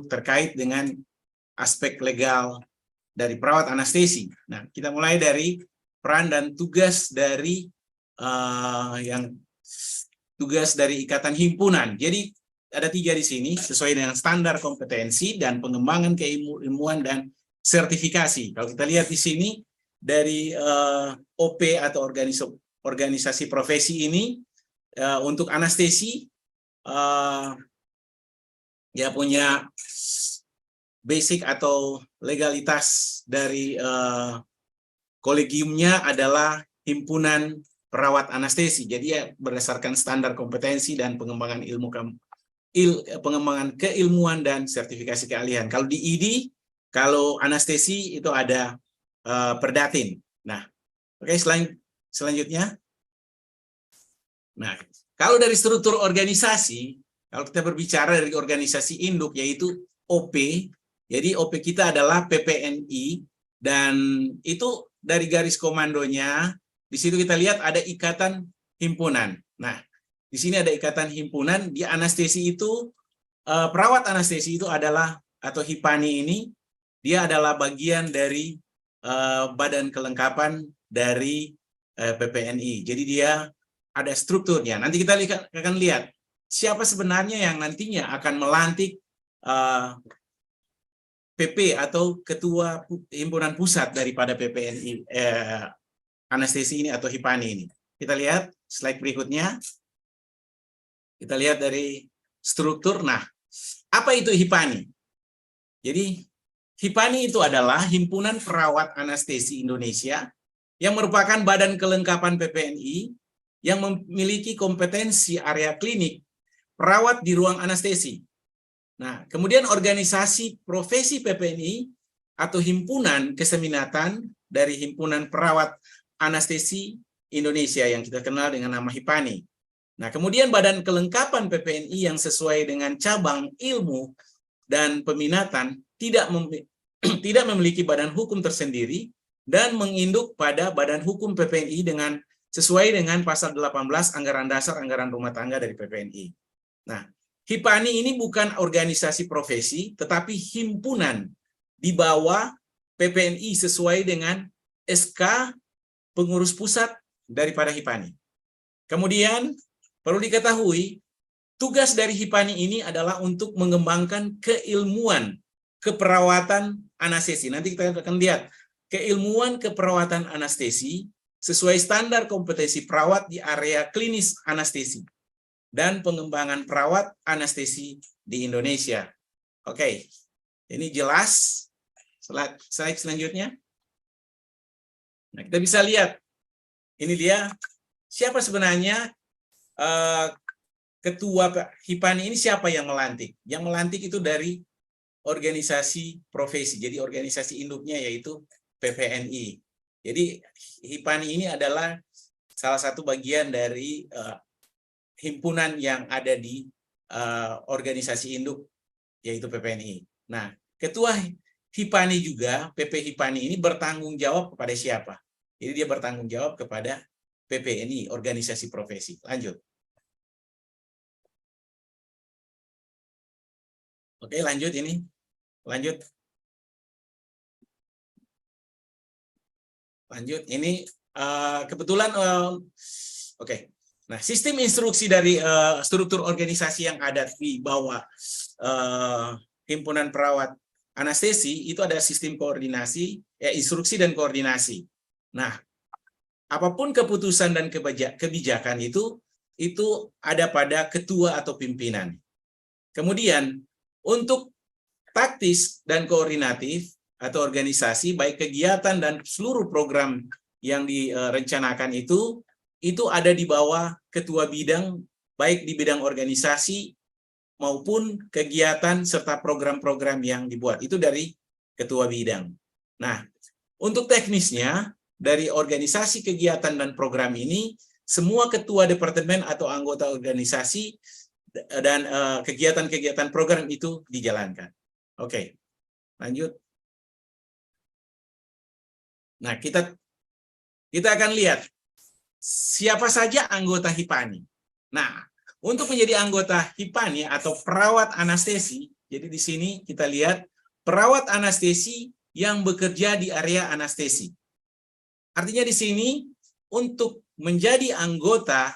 terkait dengan aspek legal dari perawat anestesi. Nah, kita mulai dari peran dan tugas dari tugas dari ikatan himpunan. Jadi ada 3 di sini sesuai dengan standar kompetensi dan pengembangan keilmuan dan sertifikasi. Kalau kita lihat di sini dari OP atau organisasi profesi ini untuk anestesi dia punya basic atau legalitas dari kolegiumnya adalah himpunan perawat anestesi. Jadi ya berdasarkan standar kompetensi dan pengembangan pengembangan keilmuan dan sertifikasi keahlian. Kalau di ID, kalau anestesi itu ada Perdatin. Nah, oke, selanjutnya. Nah, kalau dari struktur organisasi, kalau kita berbicara dari organisasi induk yaitu OP, jadi OP kita adalah PPNI dan itu dari garis komandonya di situ kita lihat ada ikatan himpunan. Nah, di sini ada ikatan himpunan di anestesi itu perawat anestesi itu adalah atau HIPANI ini dia adalah bagian dari badan kelengkapan dari PPNI. Jadi dia ada strukturnya. Nanti kita akan lihat siapa sebenarnya yang nantinya akan melantik PP atau ketua himpunan pusat daripada PPNI anestesi ini atau HIPANI ini. Kita lihat slide berikutnya. Kita lihat dari struktur. Nah, apa itu HIPANI? Jadi HIPANI itu adalah Himpunan Perawat Anestesi Indonesia yang merupakan badan kelengkapan PPNI yang memiliki kompetensi area klinik perawat di ruang anestesi. Nah, kemudian organisasi profesi PPNI atau himpunan keseminatan dari Himpunan Perawat Anestesi Indonesia yang kita kenal dengan nama HIPANI. Nah, kemudian badan kelengkapan PPNI yang sesuai dengan cabang ilmu dan peminatan tidak memiliki badan hukum tersendiri dan menginduk pada badan hukum PPNI dengan sesuai dengan pasal 18 Anggaran Dasar Anggaran Rumah Tangga dari PPNI. Nah, HIPANI ini bukan organisasi profesi, tetapi himpunan di bawah PPNI sesuai dengan SK pengurus pusat daripada HIPANI. Kemudian, perlu diketahui, tugas dari HIPANI ini adalah untuk mengembangkan keilmuan keperawatan anestesi. Nanti kita akan lihat keilmuan keperawatan anestesi sesuai standar kompetensi perawat di area klinis anestesi dan pengembangan perawat anestesi di Indonesia. Oke, ini jelas. Slide selanjutnya. Nah, kita bisa lihat, ini dia siapa sebenarnya ketua HIPANI ini, siapa yang melantik? Yang melantik itu dari organisasi profesi, jadi organisasi induknya yaitu PPNI. Jadi HIPANI ini adalah salah satu bagian dari himpunan yang ada di organisasi induk yaitu PPNI. Nah, ketua HIPANI juga, PP HIPANI ini bertanggung jawab kepada siapa? Jadi dia bertanggung jawab kepada PPNI, organisasi profesi. Lanjut. Oke, lanjut ini. Lanjut. Lanjut. Ini kebetulan oke. Nah, sistem instruksi dari struktur organisasi yang ada di bawah himpunan perawat anestesi itu ada sistem koordinasi, instruksi dan koordinasi. Nah, apapun keputusan dan kebijakan itu ada pada ketua atau pimpinan. Kemudian untuk taktis dan koordinatif atau organisasi, baik kegiatan dan seluruh program yang direncanakan itu ada di bawah ketua bidang, baik di bidang organisasi maupun kegiatan serta program-program yang dibuat. Itu dari ketua bidang. Nah, untuk teknisnya, dari organisasi kegiatan dan program ini, semua ketua departemen atau anggota organisasi dan kegiatan-kegiatan program itu dijalankan. Oke, lanjut. Nah, kita akan lihat siapa saja anggota HIPANI. Nah, untuk menjadi anggota HIPANI atau perawat anestesi, Jadi di sini kita lihat perawat anestesi yang bekerja di area anestesi. Artinya di sini untuk menjadi anggota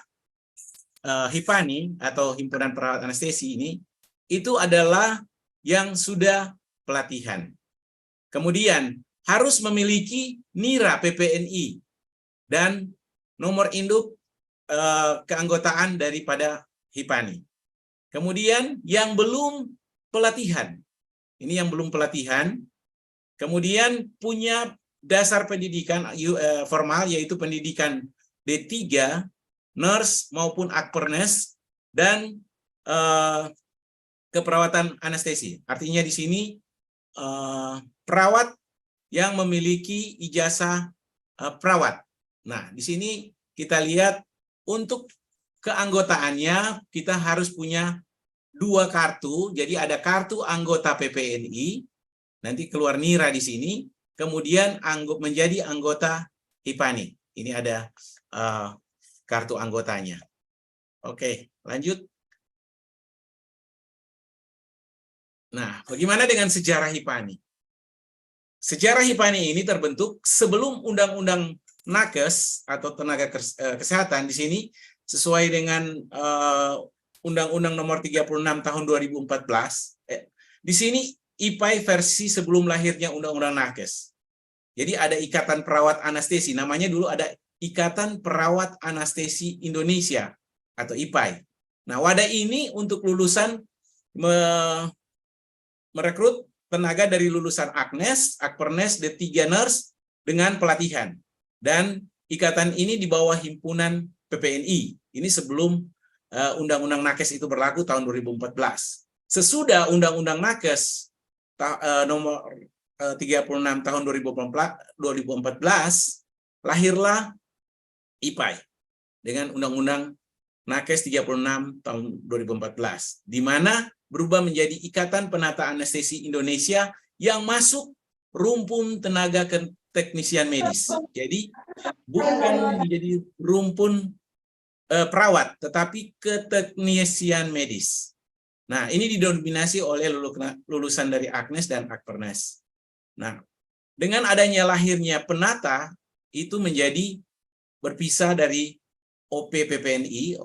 HIPANI atau Himpunan Perawat Anestesi ini, itu adalah yang sudah pelatihan. Kemudian harus memiliki NIRA PPNI dan nomor induk keanggotaan daripada HIPANI. Kemudian yang belum pelatihan, ini yang belum pelatihan, kemudian punya dasar pendidikan formal yaitu pendidikan D3, nurse maupun akpernes, dan keperawatan anestesi. Artinya di sini perawat yang memiliki ijazah perawat. Nah, di sini kita lihat untuk keanggotaannya kita harus punya 2 kartu. Jadi ada kartu anggota PPNI, nanti keluar NIRA di sini, kemudian menjadi anggota HIPANI. Ini ada kartu anggotanya. Oke, lanjut. Nah, bagaimana dengan sejarah HIPANI? Sejarah HIPANI ini terbentuk sebelum Undang-Undang Nakes atau tenaga kesehatan di sini sesuai dengan Undang-Undang Nomor 36 Tahun 2014. Di sini IPAI versi sebelum lahirnya Undang-Undang Nakes. Jadi ada Ikatan Perawat Anestesi, namanya dulu ada Ikatan Perawat Anestesi Indonesia atau IPAI. Nah, wadah ini untuk lulusan merekrut tenaga dari lulusan Aknes, Akpernes, D3 Nurse dengan pelatihan. Dan ikatan ini di bawah himpunan PPNI. Ini sebelum Undang-Undang Nakes itu berlaku tahun 2014. Sesudah Undang-Undang Nakes nomor 36 tahun 2014, lahirlah IPAI dengan Undang-Undang Nakes 36 tahun 2014, di mana berubah menjadi Ikatan Penata Anestesi Indonesia yang masuk rumpun tenaga teknisian medis. Jadi bukan menjadi rumpun perawat, tetapi keteknisian medis. Nah, ini didominasi oleh lulusan dari Aknes dan Akpernes. Nah, dengan adanya lahirnya Penata, itu menjadi berpisah dari OP PPNI.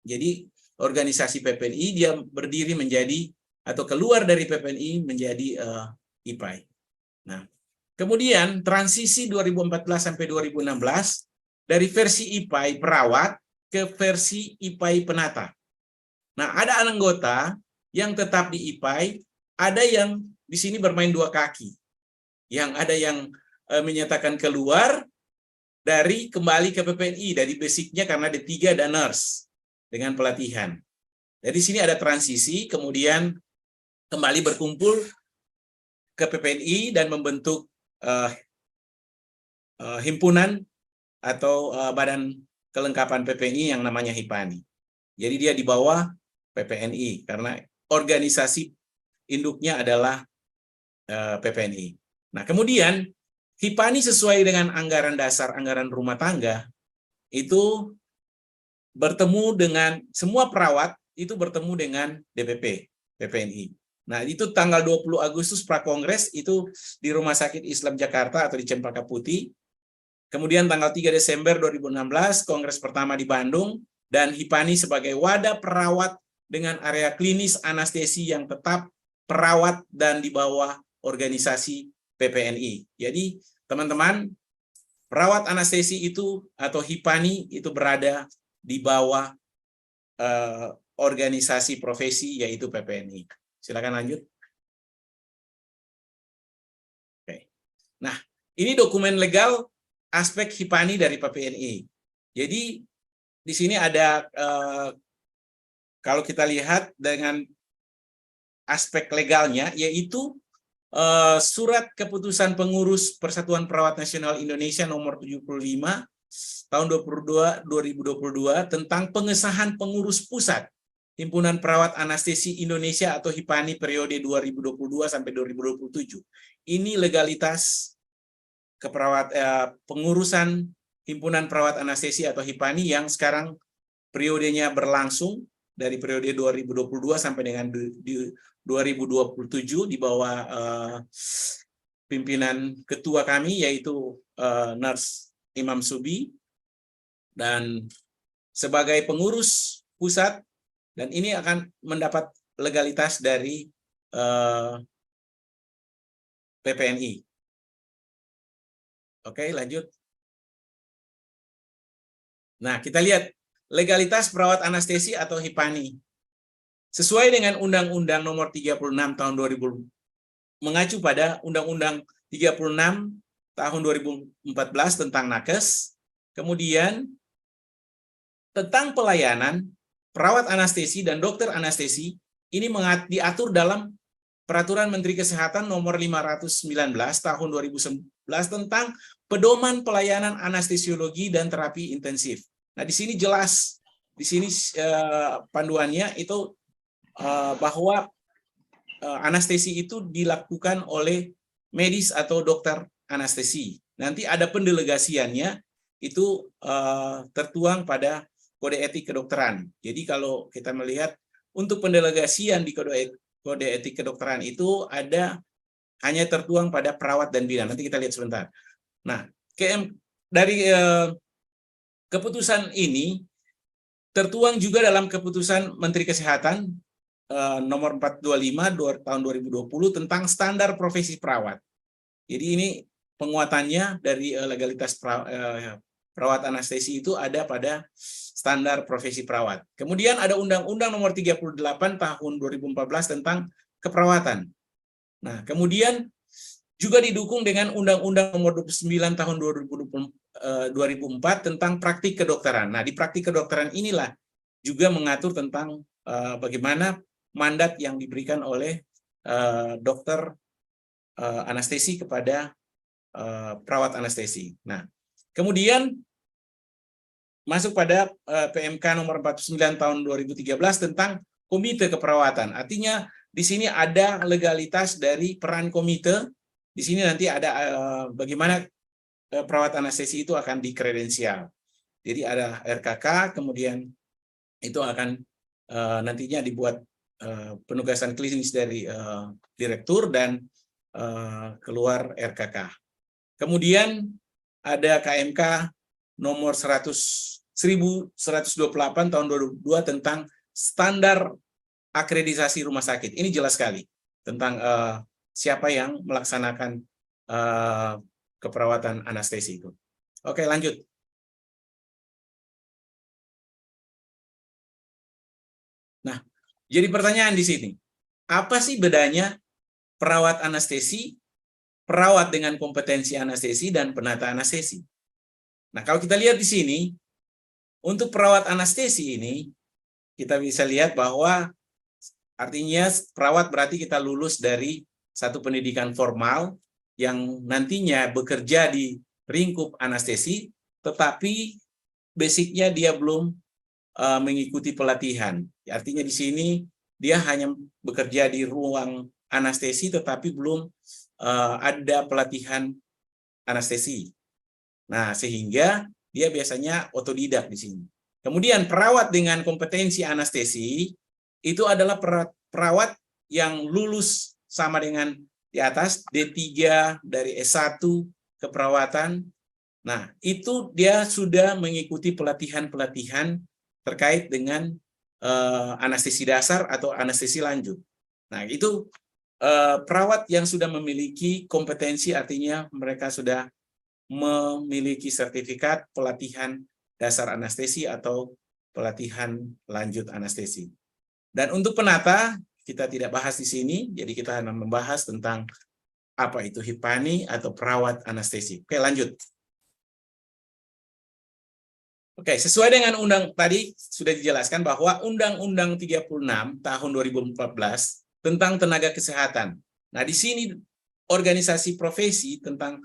Jadi organisasi PPNI dia berdiri menjadi atau keluar dari PPNI menjadi IPAI. Nah, kemudian transisi 2014 sampai 2016 dari versi IPAI perawat ke versi IPAI penata. Nah, ada anggota yang tetap di IPAI, ada yang di sini bermain 2 kaki. Yang ada yang menyatakan keluar dari kembali ke PPNI dari basicnya karena D3 dan nurse dengan pelatihan. Jadi sini ada transisi, kemudian kembali berkumpul ke PPNI dan membentuk himpunan atau badan kelengkapan PPNI yang namanya HIPANI. Jadi dia di bawah PPNI karena organisasi induknya adalah PPNI. Nah, kemudian HIPANI sesuai dengan anggaran dasar anggaran rumah tangga itu bertemu dengan semua perawat itu bertemu dengan DPP PPNI. Nah, itu tanggal 20 Agustus Prakongres itu di Rumah Sakit Islam Jakarta atau di Cempaka Putih. Kemudian tanggal 3 Desember 2016 Kongres pertama di Bandung dan HIPANI sebagai wadah perawat dengan area klinis anestesi yang tetap perawat dan di bawah organisasi PPNI. Jadi, teman-teman, perawat anestesi itu atau HIPANI itu berada di bawah organisasi profesi yaitu PPNI. Silakan lanjut. Oke. Nah, ini dokumen legal aspek HIPANI dari PPNI. Jadi di sini ada kalau kita lihat dengan aspek legalnya yaitu surat keputusan pengurus Persatuan Perawat Nasional Indonesia nomor 75 tahun 2022 tentang pengesahan pengurus pusat Himpunan Perawat Anestesi Indonesia atau HIPANI periode 2022 sampai 2027. Ini legalitas pengurusan Himpunan Perawat Anestesi atau HIPANI yang sekarang periodenya berlangsung dari periode 2022 sampai dengan 2027 di bawah pimpinan ketua kami, yaitu Nurse Imam Subi, dan sebagai pengurus pusat, dan ini akan mendapat legalitas dari PPNI. Oke, lanjut. Nah, kita lihat legalitas perawat anestesi atau HIPANI. Sesuai dengan Undang-Undang Nomor 36 Tahun 2000, mengacu pada Undang-Undang 36 Tahun 2014 tentang Nakes, kemudian tentang pelayanan perawat anestesi dan dokter anestesi, ini diatur dalam Peraturan Menteri Kesehatan Nomor 519 Tahun 2011 tentang Pedoman Pelayanan Anestesiologi dan Terapi Intensif. Nah, di sini jelas, di sini panduannya itu bahwa anestesi itu dilakukan oleh medis atau dokter anestesi. Nanti ada pendelegasiannya, itu tertuang pada Kode Etik Kedokteran. Jadi kalau kita melihat untuk pendelegasian di Kode Etik Kedokteran itu hanya tertuang pada perawat dan bidan. Nanti kita lihat sebentar. Nah, dari keputusan ini tertuang juga dalam keputusan Menteri Kesehatan nomor 425 tahun 2020 tentang standar profesi perawat. Jadi ini penguatannya dari legalitas perawat anestesi itu ada pada standar profesi perawat. Kemudian ada Undang-Undang Nomor 38 Tahun 2014 tentang keperawatan. Nah, kemudian juga didukung dengan Undang-Undang Nomor 29 Tahun 2004 tentang praktik kedokteran. Nah, di praktik kedokteran inilah juga mengatur tentang bagaimana mandat yang diberikan oleh dokter anestesi kepada perawat anestesi. Nah, kemudian masuk pada PMK nomor 49 tahun 2013 tentang komite keperawatan. Artinya di sini ada legalitas dari peran komite. Di sini nanti ada bagaimana perawat anestesi itu akan dikredensial. Jadi ada RKK, kemudian itu akan nantinya dibuat penugasan klinis dari direktur dan keluar RKK. Kemudian ada KMK nomor 1128 tahun 2002 tentang standar akreditasi rumah sakit. Ini jelas sekali tentang siapa yang melaksanakan keperawatan anestesi itu. Oke, lanjut. Nah, jadi pertanyaan di sini, apa sih bedanya perawat anestesi, perawat dengan kompetensi anestesi, dan penata anestesi? Nah, kalau kita lihat di sini, untuk perawat anestesi ini, kita bisa lihat bahwa artinya perawat berarti kita lulus dari satu pendidikan formal yang nantinya bekerja di lingkup anestesi, tetapi basicnya dia belum mengikuti pelatihan. Artinya di sini dia hanya bekerja di ruang anestesi, tetapi belum ada pelatihan anestesi. Nah, sehingga dia biasanya otodidak di sini. Kemudian perawat dengan kompetensi anestesi itu adalah perawat yang lulus sama dengan di atas D3 dari S1 keperawatan. Nah, itu dia sudah mengikuti pelatihan-pelatihan terkait dengan anestesi dasar atau anestesi lanjut. Nah, itu perawat yang sudah memiliki kompetensi, artinya mereka sudah memiliki sertifikat pelatihan dasar anestesi atau pelatihan lanjut anestesi. Dan untuk penata, kita tidak bahas di sini, jadi kita hanya membahas tentang apa itu HIPANI atau perawat anestesi. Oke, lanjut. Oke, sesuai dengan tadi sudah dijelaskan bahwa Undang-Undang 36 tahun 2014 tentang tenaga kesehatan. Nah, di sini organisasi profesi tentang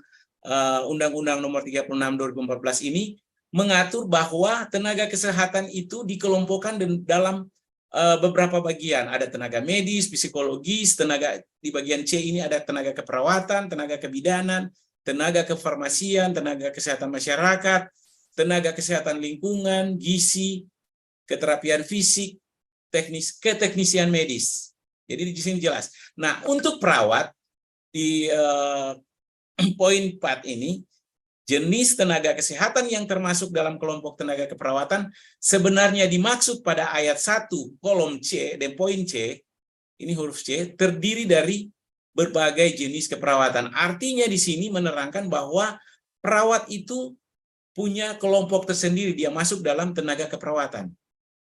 Undang-Undang Nomor 36 2014 ini mengatur bahwa tenaga kesehatan itu dikelompokkan dalam beberapa bagian. Ada tenaga medis, psikologis, tenaga di bagian C ini ada tenaga keperawatan, tenaga kebidanan, tenaga kefarmasian, tenaga kesehatan masyarakat, tenaga kesehatan lingkungan, gizi, keterapian fisik, keteknisian medis. Jadi di sini jelas. Nah, untuk perawat di poin 4 ini, jenis tenaga kesehatan yang termasuk dalam kelompok tenaga keperawatan sebenarnya dimaksud pada ayat 1 kolom C dan poin C, ini huruf C, terdiri dari berbagai jenis keperawatan. Artinya di sini menerangkan bahwa perawat itu punya kelompok tersendiri, dia masuk dalam tenaga keperawatan.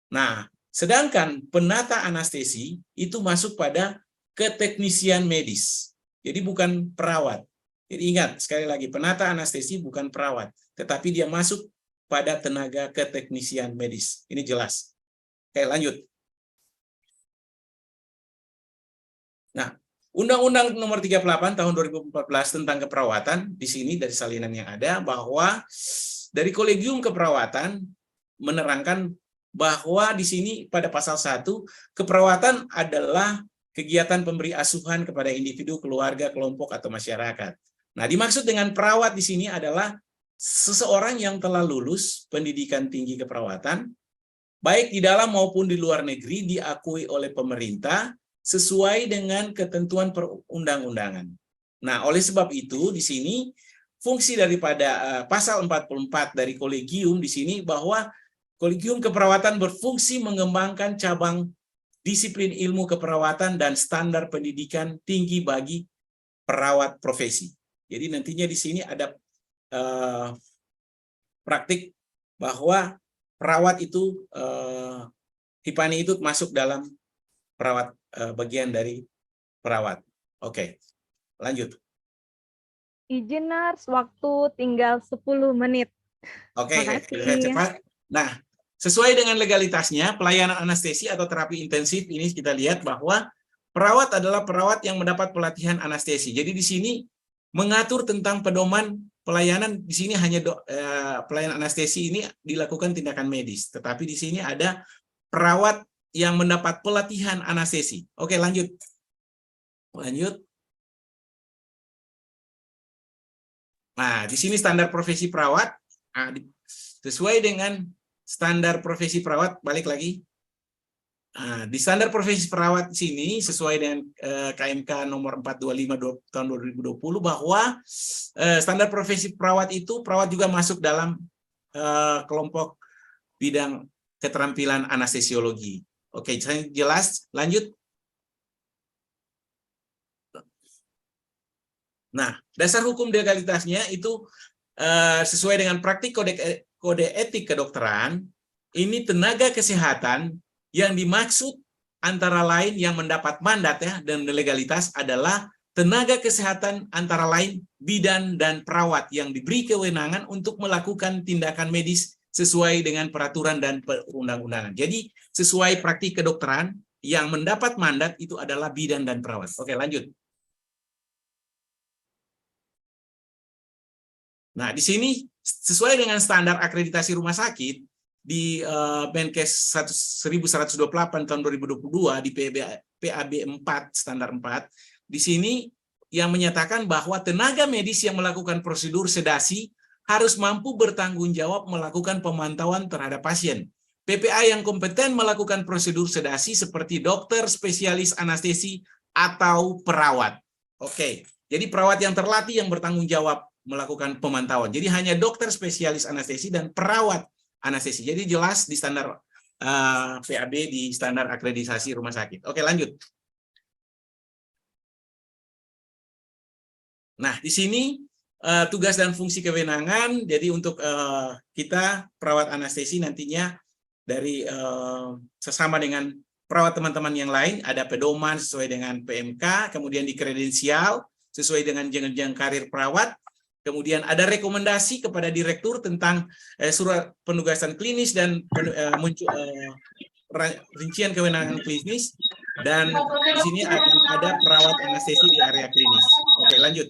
Nah, sedangkan penata anestesi itu masuk pada keteknisian medis. Jadi bukan perawat. Jadi ingat, sekali lagi, penata anestesi bukan perawat, tetapi dia masuk pada tenaga keteknisian medis. Ini jelas. Oke, lanjut. Nah, Undang-Undang Nomor 38 Tahun 2014 tentang keperawatan, di sini dari salinan yang ada, bahwa dari Kolegium Keperawatan menerangkan bahwa di sini pada pasal 1, keperawatan adalah kegiatan pemberi asuhan kepada individu, keluarga, kelompok, atau masyarakat. Nah, dimaksud dengan perawat di sini adalah seseorang yang telah lulus pendidikan tinggi keperawatan, baik di dalam maupun di luar negeri, diakui oleh pemerintah sesuai dengan ketentuan perundang-undangan. Nah, oleh sebab itu di sini fungsi daripada pasal 44 dari Kolegium di sini bahwa Kolegium Keperawatan berfungsi mengembangkan cabang disiplin ilmu keperawatan dan standar pendidikan tinggi bagi perawat profesi. Jadi nantinya di sini ada praktik bahwa perawat itu, HIPANI itu masuk dalam perawat, bagian dari perawat. Oke, lanjut. Izin Nars, waktu tinggal 10 menit. Oke, Makasih. saya cepat. Nah, sesuai dengan legalitasnya, pelayanan anestesi atau terapi intensif ini kita lihat bahwa perawat adalah perawat yang mendapat pelatihan anestesi. Jadi di sini mengatur tentang pedoman pelayanan, di sini hanya pelayanan anestesi ini dilakukan tindakan medis, tetapi di sini ada perawat yang mendapat pelatihan anestesi. Oke, lanjut. Lanjut. Nah, di sini standar profesi perawat. Nah, sesuai dengan standar profesi perawat, balik lagi. Nah, di standar profesi perawat sini sesuai dengan KMK nomor 425 tahun 2020 bahwa standar profesi perawat itu perawat juga masuk dalam kelompok bidang keterampilan anestesiologi. Oke, jelas. Lanjut. Nah, dasar hukum legalitasnya itu sesuai dengan praktik kode etik kedokteran, ini tenaga kesehatan yang dimaksud antara lain yang mendapat mandat ya dan legalitas adalah tenaga kesehatan antara lain bidan dan perawat yang diberi kewenangan untuk melakukan tindakan medis sesuai dengan peraturan dan perundang-undangan. Jadi sesuai praktik kedokteran yang mendapat mandat itu adalah bidan dan perawat. Oke, lanjut. Nah, di sini sesuai dengan standar akreditasi rumah sakit di Menkes 1128 tahun 2022 di PAB 4 standar 4, di sini yang menyatakan bahwa tenaga medis yang melakukan prosedur sedasi harus mampu bertanggung jawab melakukan pemantauan terhadap pasien. PPA yang kompeten melakukan prosedur sedasi seperti dokter, spesialis anestesi, atau perawat. Oke, jadi perawat yang terlatih yang bertanggung jawab melakukan pemantauan. Jadi hanya dokter spesialis anestesi dan perawat anestesi. Jadi jelas di standar PAB, di standar akreditasi rumah sakit. Oke, lanjut. Nah, di sini tugas dan fungsi kewenangan. Jadi untuk kita perawat anestesi nantinya dari sesama dengan perawat teman-teman yang lain ada pedoman sesuai dengan PMK, kemudian di kredensial sesuai dengan jenjang karir perawat. Kemudian ada rekomendasi kepada direktur tentang surat penugasan klinis dan rincian kewenangan klinis, dan di sini akan ada perawat anestesi di area klinis. Oke, lanjut.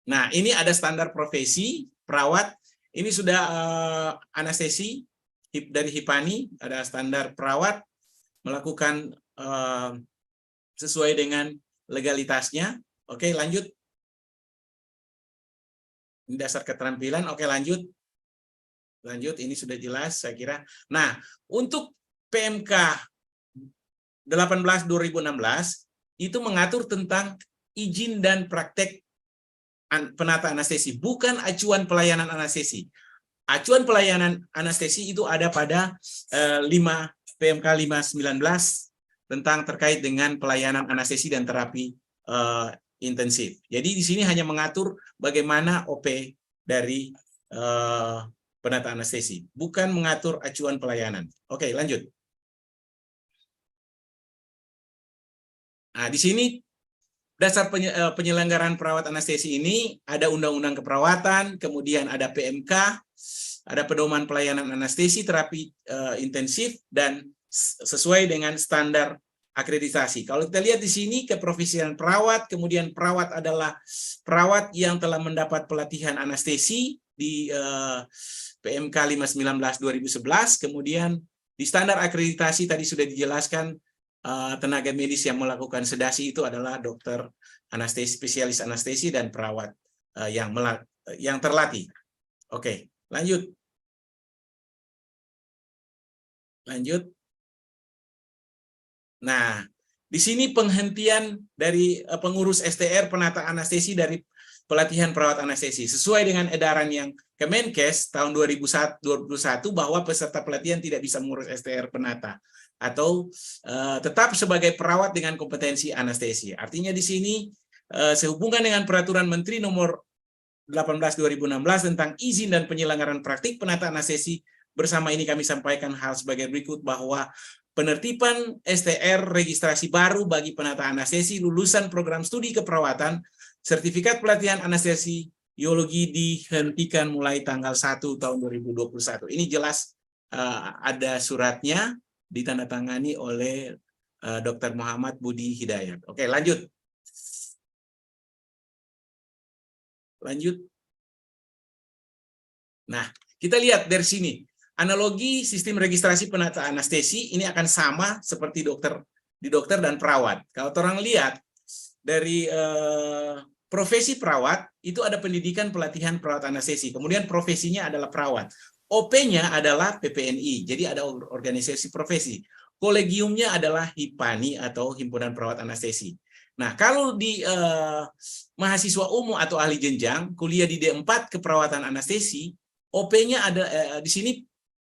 Nah, ini ada standar profesi perawat. Ini sudah anestesi dari HIPANI, ada standar perawat melakukan sesuai dengan legalitasnya. Oke, lanjut. Ini dasar keterampilan. Oke, lanjut. Lanjut, ini sudah jelas saya kira. Nah, untuk PMK 18/2016 itu mengatur tentang izin dan praktek penata anestesi, bukan acuan pelayanan anestesi. Acuan pelayanan anestesi itu ada pada PMK 519 tentang terkait dengan pelayanan anestesi dan terapi intensif. Jadi di sini hanya mengatur bagaimana OP dari penata anestesi, bukan mengatur acuan pelayanan. Oke, lanjut. Nah, di sini dasar penyelenggaraan perawat anestesi ini ada Undang-Undang Keperawatan, kemudian ada PMK, ada pedoman pelayanan anestesi terapi intensif, dan sesuai dengan standar akreditasi. Kalau kita lihat di sini keprofesian perawat, kemudian perawat adalah perawat yang telah mendapat pelatihan anestesi di PMK 519/2011, kemudian di standar akreditasi tadi sudah dijelaskan tenaga medis yang melakukan sedasi itu adalah dokter anestesi, spesialis anestesi, dan perawat yang terlatih. Oke, lanjut. Lanjut. Nah, di sini penghentian dari pengurus STR penata anestesi dari pelatihan perawat anestesi sesuai dengan edaran yang Kemenkes tahun 2021 bahwa peserta pelatihan tidak bisa mengurus STR penata atau tetap sebagai perawat dengan kompetensi anestesi. Artinya di sini sehubungan dengan peraturan Menteri nomor 18/2016 tentang izin dan penyelenggaraan praktik penata anestesi, bersama ini kami sampaikan hal sebagai berikut bahwa penertiban STR registrasi baru bagi penata anestesi lulusan program studi keperawatan sertifikat pelatihan anestesiologi dihentikan mulai tanggal 1 tahun 2021. Ini jelas ada suratnya ditandatangani oleh Dr. Muhammad Budi Hidayat. Oke, lanjut. Lanjut. Nah, kita lihat dari sini. Analogi sistem registrasi penata anestesi ini akan sama seperti di dokter dan perawat. Kalau orang lihat dari profesi perawat itu ada pendidikan pelatihan perawat anestesi, kemudian profesinya adalah perawat. OP-nya adalah PPNI, jadi ada organisasi profesi. Kolegiumnya adalah HIPANI atau Himpunan Perawat Anestesi. Nah, kalau di mahasiswa umum atau ahli jenjang, kuliah di D4 keperawatan anestesi, OP-nya ada di sini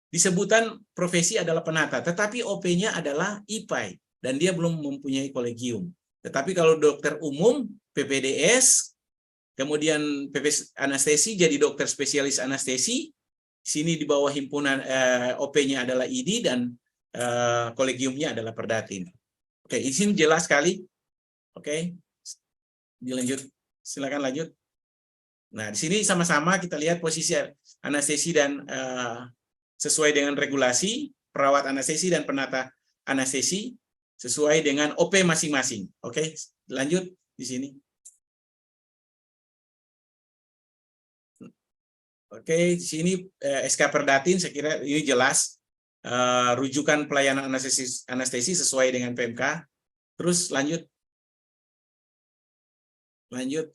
disebutkan profesi adalah penata, tetapi OP-nya adalah IPAI dan dia belum mempunyai kolegium. Tetapi kalau dokter umum, PPDS, kemudian PP anestesi jadi dokter spesialis anestesi, sini di bawah himpunan OP-nya adalah ID dan kolegiumnya adalah Perdatin. Oke, izin jelas sekali. Oke, dilanjut. Silakan lanjut. Nah, di sini sama-sama kita lihat posisi anestesi dan sesuai dengan regulasi perawat anestesi dan penata anestesi sesuai dengan OP masing-masing. Oke, lanjut di sini. Oke, di sini SK Perdatin saya kira ini jelas rujukan pelayanan anestesi sesuai dengan PMK. Terus lanjut. Lanjut.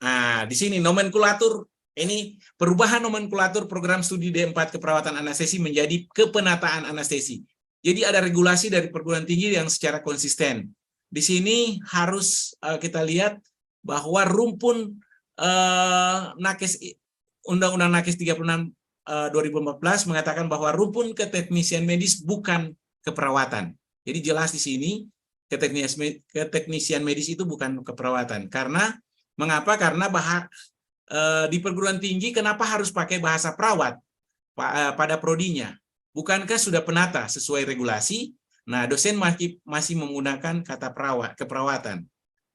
Nah, di sini nomenklatur. Ini perubahan nomenklatur program studi D4 keperawatan anestesi menjadi kepenataan anestesi. Jadi ada regulasi dari perguruan tinggi yang secara konsisten. Di sini harus kita lihat bahwa rumpun Nakes Undang-Undang Nakes 36 2014 mengatakan bahwa rumpun keteknisian medis bukan keperawatan. Jadi jelas di sini keteknisian medis itu bukan keperawatan. Karena mengapa? Karena di perguruan tinggi kenapa harus pakai bahasa perawat pada prodinya? Bukankah sudah penata sesuai regulasi? Nah, dosen masih menggunakan kata keperawatan.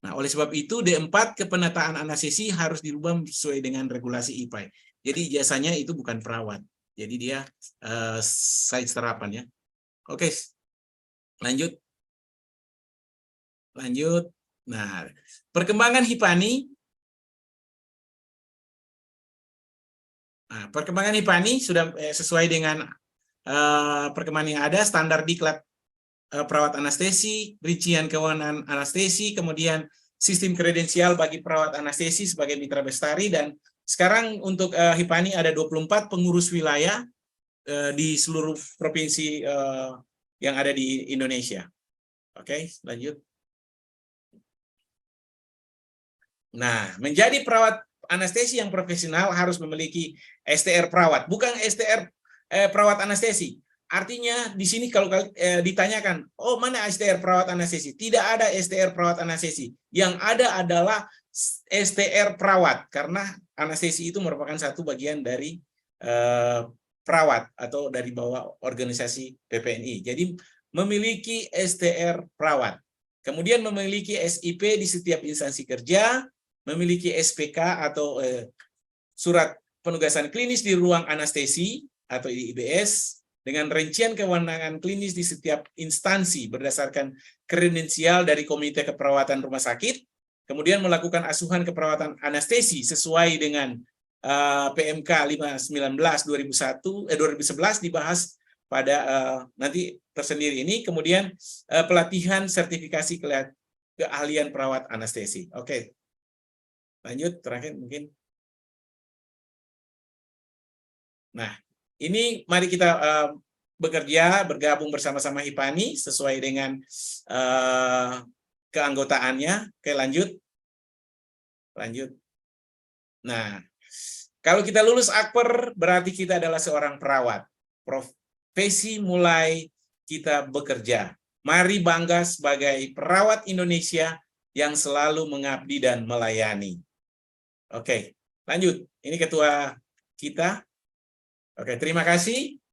Nah, oleh sebab itu D4 kepenataan anestesi harus dirubah sesuai dengan regulasi IPAI. Jadi jasanya itu bukan perawat. Jadi dia side terapan ya. Oke. Lanjut. Lanjut. Nah, perkembangan HIPANI. Nah, perkembangan HIPANI sudah sesuai dengan perkembangan yang ada, standar diklat perawat anestesi, rincian kewenangan anestesi, kemudian sistem kredensial bagi perawat anestesi sebagai mitra bestari, dan Sekarang untuk HIPANI ada 24 pengurus wilayah di seluruh provinsi yang ada di Indonesia. Oke, lanjut. Nah, menjadi perawat anestesi yang profesional harus memiliki STR perawat, bukan STR perawat anestesi. Artinya di sini kalau ditanyakan, oh mana STR perawat anestesi? Tidak ada STR perawat anestesi. Yang ada adalah STR perawat, karena anestesi itu merupakan satu bagian dari perawat atau dari bawah organisasi PPNI. Jadi memiliki STR perawat. Kemudian memiliki SIP di setiap instansi kerja, memiliki SPK atau surat penugasan klinis di ruang anestesi atau IBS, dengan rincian kewenangan klinis di setiap instansi berdasarkan kredensial dari Komite Keperawatan Rumah Sakit, kemudian melakukan asuhan keperawatan anestesi sesuai dengan PMK 519/2011 dibahas pada nanti tersendiri ini, kemudian pelatihan sertifikasi keahlian perawat anestesi. Oke. Lanjut, terakhir mungkin. Nah, ini mari kita bekerja, bergabung bersama-sama HIPANI sesuai dengan keanggotaannya. Oke, lanjut. Lanjut. Nah, kalau kita lulus Akper, berarti kita adalah seorang perawat. Profesi mulai kita bekerja. Mari bangga sebagai perawat Indonesia yang selalu mengabdi dan melayani. Oke, lanjut. Ini ketua kita. Oke, terima kasih.